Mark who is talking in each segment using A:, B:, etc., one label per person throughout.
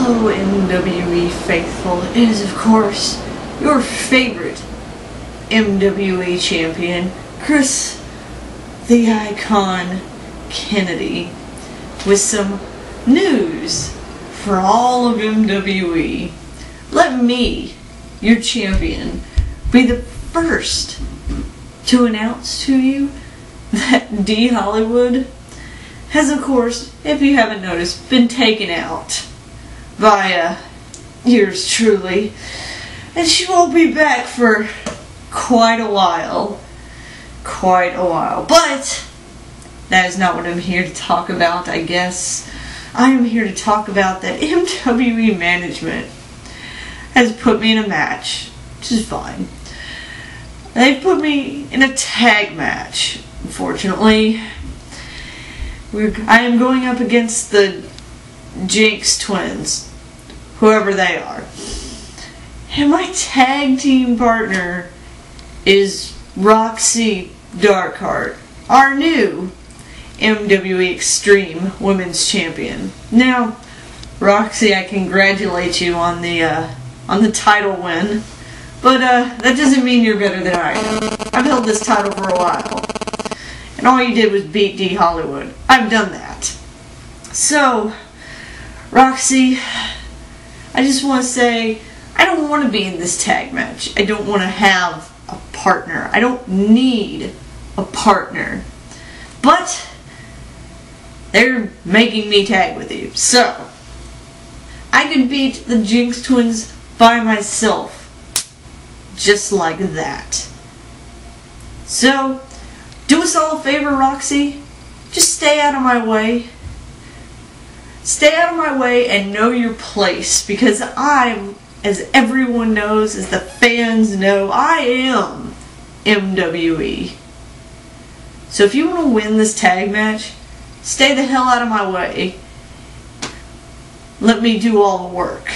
A: Hello MWE faithful, it is of course your favorite MWE champion, Kris the Icon Kennedy, with some news for all of MWE. Let me, your champion, be the first to announce to you that D Hollywood has, of course, if you haven't noticed, been taken out by yours truly, and she won't be back for quite a while. But that is not what I'm here to talk about, I guess. I am here to talk about that MWE management has put me in a match, which is fine. They've put me in a tag match, unfortunately. I am going up against the Jinx twins, whoever they are. And my tag team partner is Roxy Darkheart, our new MWE Extreme Women's Champion. Now, Roxy, I congratulate you on the title win, but that doesn't mean you're better than I am. I've held this title for a while, and all you did was beat D Hollywood. I've done that. So, Roxy, I just want to say, I don't want to be in this tag match. I don't want to have a partner. I don't need a partner. But they're making me tag with you. So, I could beat the Jinx twins by myself. Just like that. So, do us all a favor, Roxy. Just stay out of my way. Stay out of my way and know your place, because I, as everyone knows, as the fans know, I am MWE. So if you want to win this tag match, stay the hell out of my way. Let me do all the work.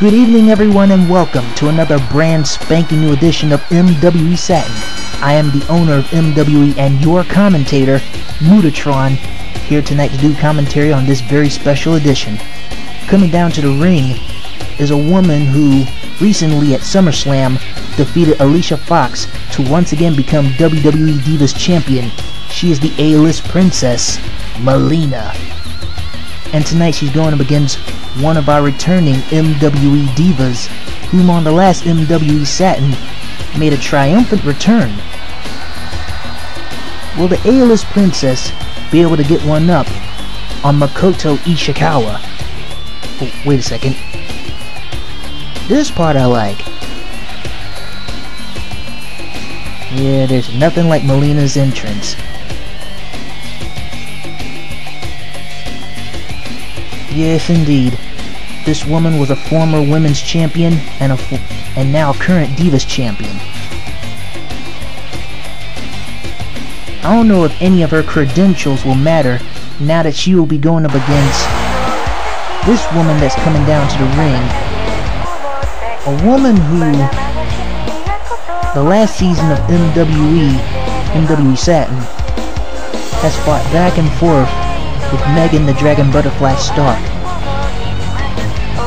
B: Good evening everyone and welcome to another brand spanking new edition of MWE Satin. I am the owner of MWE and your commentator, Mutatron, here tonight to do commentary on this very special edition. Coming down to the ring is a woman who recently at SummerSlam defeated Alicia Fox to once again become WWE Divas Champion. She is the A-list princess, Melina. And tonight she's going up against one of our returning MWE Divas, whom on the last MWE Satin made a triumphant return. Will the A-list princess be able to get one up on Makoto Ishikawa? Oh, wait a second. This part I like. Yeah, there's nothing like Melina's entrance. Yes, indeed. This woman was a former women's champion and now current Divas champion. I don't know if any of her credentials will matter now that she will be going up against this woman that's coming down to the ring. A woman who, the last season of MWE Satin, has fought back and forth with Megan the Dragon Butterfly Stark.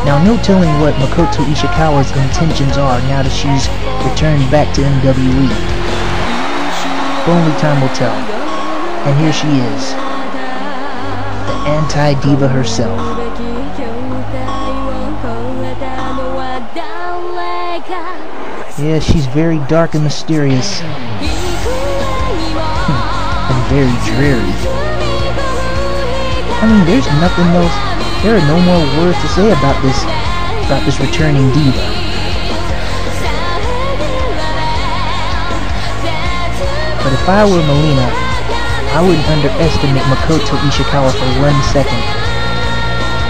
B: Now, no telling what Makoto Ishikawa's intentions are now that she's returned back to MWE. Only time will tell. And here she is, the anti-diva herself. Yeah, she's very dark and mysterious. And very dreary. I mean, there's nothing else. There are no more words to say about this returning diva. But if I were Melina, I wouldn't underestimate Makoto Ishikawa for 1 second.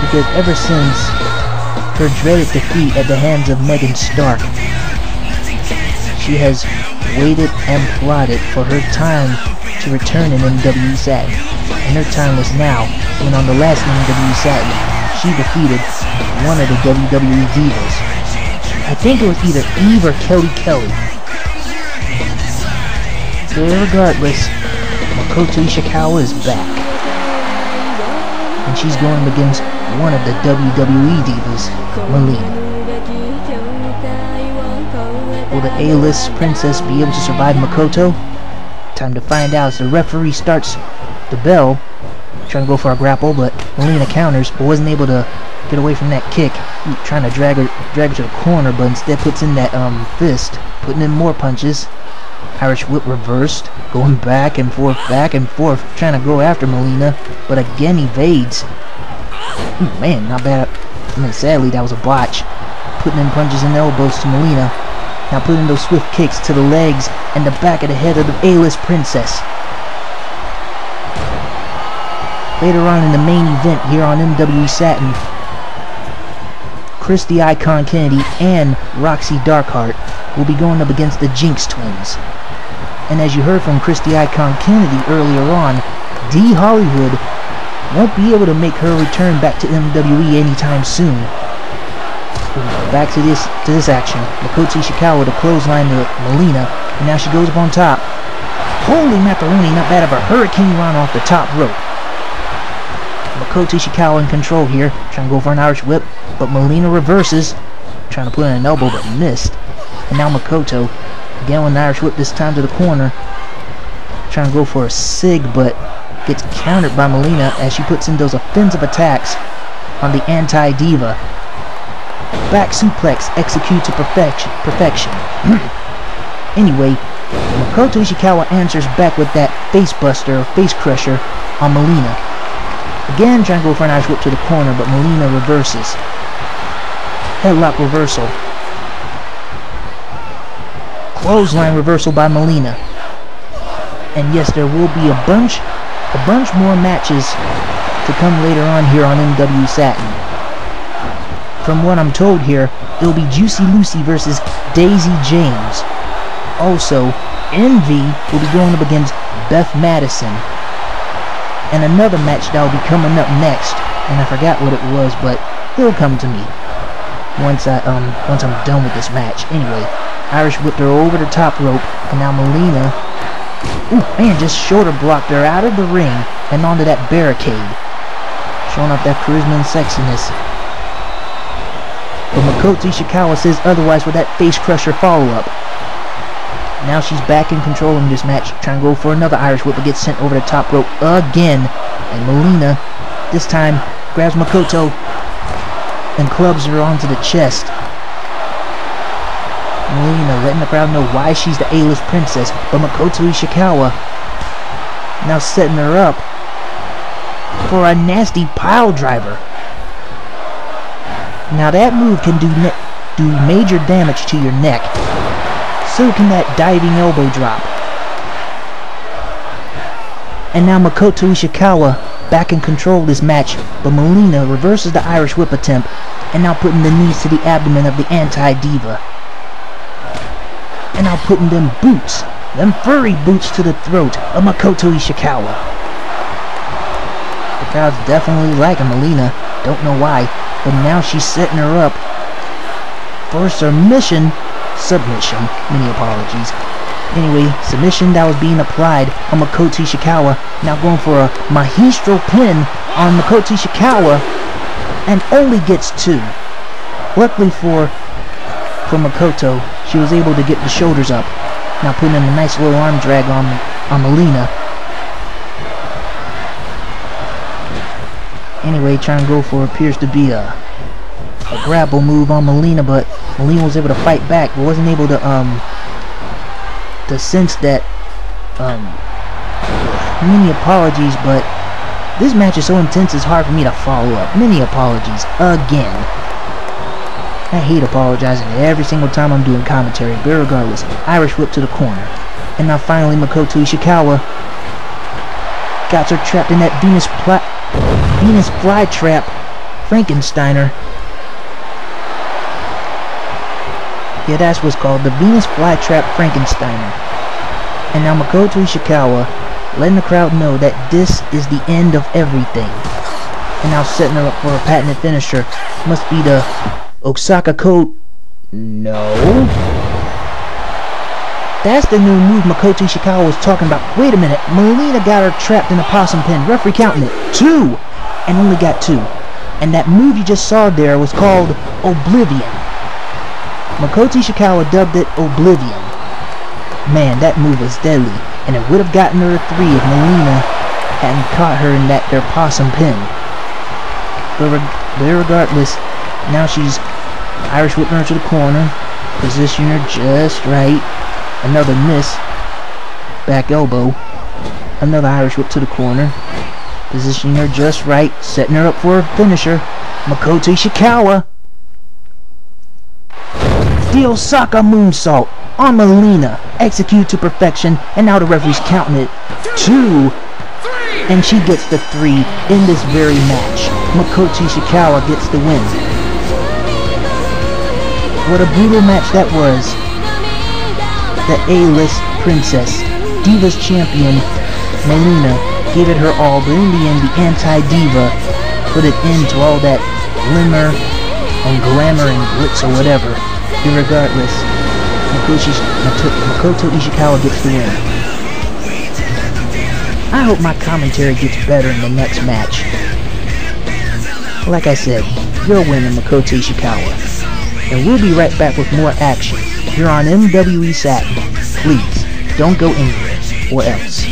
B: Because ever since her dreaded defeat at the hands of Megan Stark, she has waited and plotted for her time to return in MWE Satin. And her time was now, when on the last MWE Satin, she defeated one of the WWE Divas. I think it was either Eve or Kelly. But regardless, Makoto Ishikawa is back. And she's going against one of the WWE Divas, Melina. Will the A-list princess be able to survive Makoto? Time to find out as the referee starts the bell, trying to go for a grapple, but Melina counters, but wasn't able to get away from that kick. Trying to drag her to the corner, but instead puts in that fist, putting in more punches. Irish whip reversed, going back and forth, trying to go after Melina, but again evades. Man, not bad. I mean, sadly that was a botch. Putting in punches and elbows to Melina. Now putting those swift kicks to the legs and the back of the head of the A-list princess. Later on in the main event here on MWE Satin, Kris the Icon Kennedy and Roxy Darkheart will be going up against the Jinx Twins. And as you heard from Kris the Icon Kennedy earlier on, D Hollywood won't be able to make her return back to MWE anytime soon. Back to this action. Makoto Ishikawa to clothesline to Melina, and now she goes up on top. Holy macaroni, not bad of a hurricane run off the top rope. Makoto Ishikawa in control here, trying to go for an Irish whip, but Melina reverses, trying to put in an elbow but missed. And now Makoto, again with an Irish whip, this time to the corner, trying to go for a sig, but gets countered by Melina as she puts in those offensive attacks on the anti-diva. Back suplex executed to perfection. Anyway, Makoto Ishikawa answers back with that face buster or face crusher on Melina. Again trying to go for an Irish whip to the corner, but Melina reverses. Headlock reversal. Clothesline reversal by Melina. And yes, there will be a bunch more matches to come later on here on MWE Satin. From what I'm told here, it'll be Juicy Lucy versus Daisy James. Also, Envy will be going up against Beth Madison. And another match that will be coming up next, and I forgot what it was, but it'll come to me. once I'm done with this match. Anyway, Irish whipped her over the top rope, and now Melina, ooh man, just shoulder blocked her out of the ring and onto that barricade, showing off that charisma and sexiness. But Makoto Ishikawa says otherwise with that face crusher follow-up. Now she's back in control in this match, trying to go for another Irish whip, but gets sent over the top rope again. And Melina, this time, grabs Makoto and clubs her onto the chest. Melina letting the crowd know why she's the A-list princess, but Makoto Ishikawa now setting her up for a nasty pile driver. Now that move can do major damage to your neck. So can that diving elbow drop. And now Makoto Ishikawa back in control of this match, but Melina reverses the Irish whip attempt and now putting the knees to the abdomen of the anti-diva. And now putting them boots, them furry boots to the throat of Makoto Ishikawa. The crowd's definitely liking Melina, don't know why, but now she's setting her up for submission, many apologies. Anyway, submission that was being applied on Makoto Ishikawa, now going for a Mahistro pin on Makoto Ishikawa, and only gets 2. Luckily for Makoto, she was able to get the shoulders up, now putting in a nice little arm drag on Melina. Anyway, trying to go for appears to be a grapple move on Melina, but Melina was able to fight back, but wasn't able to sense that. Many apologies, but this match is so intense it's hard for me to follow up. Many apologies again. I hate apologizing every single time I'm doing commentary, but regardless, Irish whip to the corner. And now finally Makoto Ishikawa got her trapped in that Venus flytrap Frankensteiner. Yeah, that's what's called, the Venus flytrap Frankensteiner. And now Makoto Ishikawa letting the crowd know that this is the end of everything. And now setting her up for a patented finisher. Must be the Osaka Code. No. That's the new move Makoto Ishikawa was talking about. Wait a minute. Melina got her trapped in a possum pin. Referee counting it. 2. And only got 2. And that move you just saw there was called Oblivion. Makoto Ishikawa dubbed it Oblivion. Man, that move was deadly, and it would have gotten her a 3 if Melina hadn't caught her in their possum pin. But regardless, now she's Irish whipping her to the corner, positioning her just right. Another miss, back elbow. Another Irish whip to the corner, positioning her just right, setting her up for a finisher. Makoto Ishikawa. The Osaka moonsault on Melina, execute to perfection, and now the referee's counting it. 2, and she gets the 3 in this very match. Makoto Ishikawa gets the win. What a brutal match that was. The A-list princess, Divas champion, Melina, gave it her all, but in the end, the anti-diva put an end to all that glimmer and glamour and glitz or whatever. Irregardless, Makoto Ishikawa gets the win. I hope my commentary gets better in the next match. Like I said, you're winning, Makoto Ishikawa. And we'll be right back with more action. You're on MWE Satin. Please, don't go anywhere, or else.